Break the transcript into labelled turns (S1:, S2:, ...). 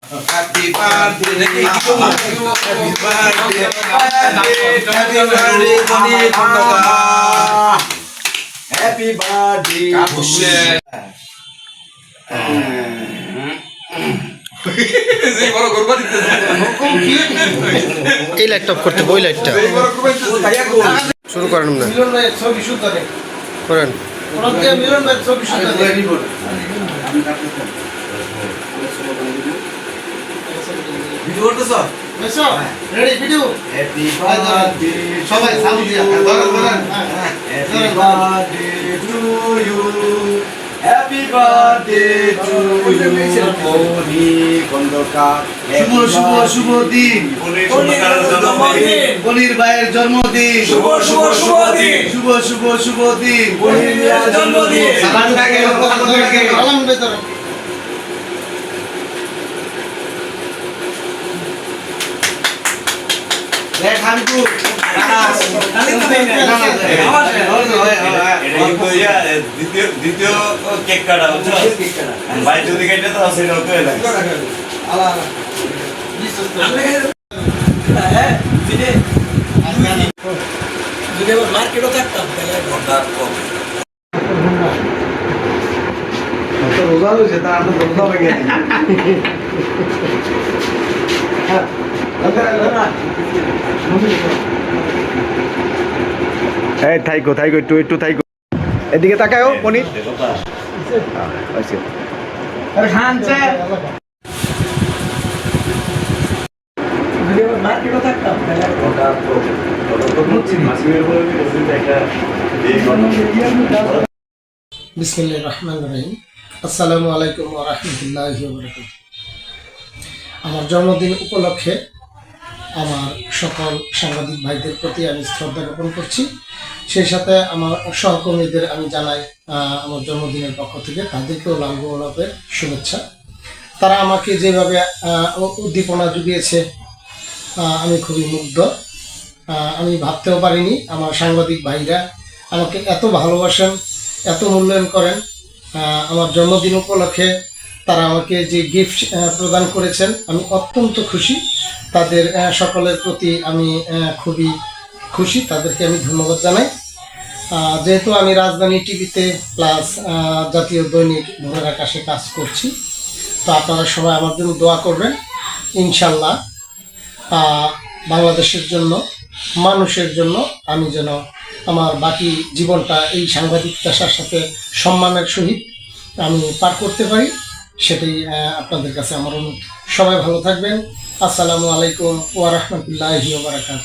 S1: Happy birthday to you. Happy birthday. Happy birthday Boni Khondokar. Happy birthday. Kabushek. যে বড় গর্ব দিতেছে
S2: এই লাইটটা অফ করতে বই লাইটটা শুরু করেন না
S3: মিলন ভাই ছবি শুট করে
S2: করেন
S3: ওরতে মিলন ভাই ছবি শুট করে
S1: ভিডিও করতেছ
S3: মেসো রেডি ভিডিও
S1: হ্যাপি বার্থডে
S3: সবাই সাউন্ড দিয়া ধরেন
S1: happy birthday to you happy birthday to you Boni Khandakar শুভ দিন বনির ভাইয়ের জন্মদিন শুভ দিন বনির ভাইয়ের জন্মদিন সালামটাকে
S3: সালাম বেতরে
S1: দেখ হামকু
S4: দ্বিতীয় কেক কাটা ভাই যদি কেটে তো সেটাও তো এলাকা
S3: আলা যদি আবার মার্কেটও থাকতাম
S1: রোজা হয়েছে তার তো রোজা ভেঙে
S2: এই থাইকো একটু থাইকো এদিকে তাকাও মনি আচ্ছা
S1: আরে খানছে
S3: যদি আবার মার্কেটও থাকতাম বিসমিল্লাহির রহমানির রহিম আসসালামু আলাইকুম ওয়া রাহমাতুল্লাহি ওয়া বারাকাতুহু আমার জন্মদিন উপলক্ষে আমার সকল সাংবাদিক ভাইদের প্রতি আমি শ্রদ্ধা জ্ঞাপন করছি সেই সাথে আমার সহকর্মীদের আমি জানাই আমার জন্মদিনের পক্ষ থেকে তাদেরকেও লাল গোলাপের শুভেচ্ছা তারা আমাকে যেভাবে উদ্দীপনা জুগিয়েছে আমি খুবই মুগ্ধ আমি ভাবতেও পারিনি আমার সাংবাদিক ভাইরা আমাকে এত ভালোবাসেন এত মূল্যায়ন করেন আমার জন্মদিন উপলক্ষে তারা আমাকে যে গিফট প্রদান করেছেন আমি অত্যন্ত খুশি তাদের সকলের প্রতি আমি খুবই খুশি তাদেরকে আমি ধন্যবাদ জানাই যেহেতু আমি রাজধানী টিভিতে প্লাস জাতীয় দৈনিক ভোরের আকাশে কাজ করছি তো আপনারা সবাই আমার জন্য দোয়া করবেন ইনশাল্লাহ বাংলাদেশের জন্য মানুষের জন্য আমি যেন আমার বাকি জীবনটা এই সাংবাদিক পেশার সাথে সম্মানের সহিত আমি পার করতে পারি সেটাই আপনাদের কাছে আমার অনুরোধ সবাই ভালো থাকবেন আসসালামু আলাইকুম ওয়া রাহমাতুল্লাহি ওয়া বারাকাতুহু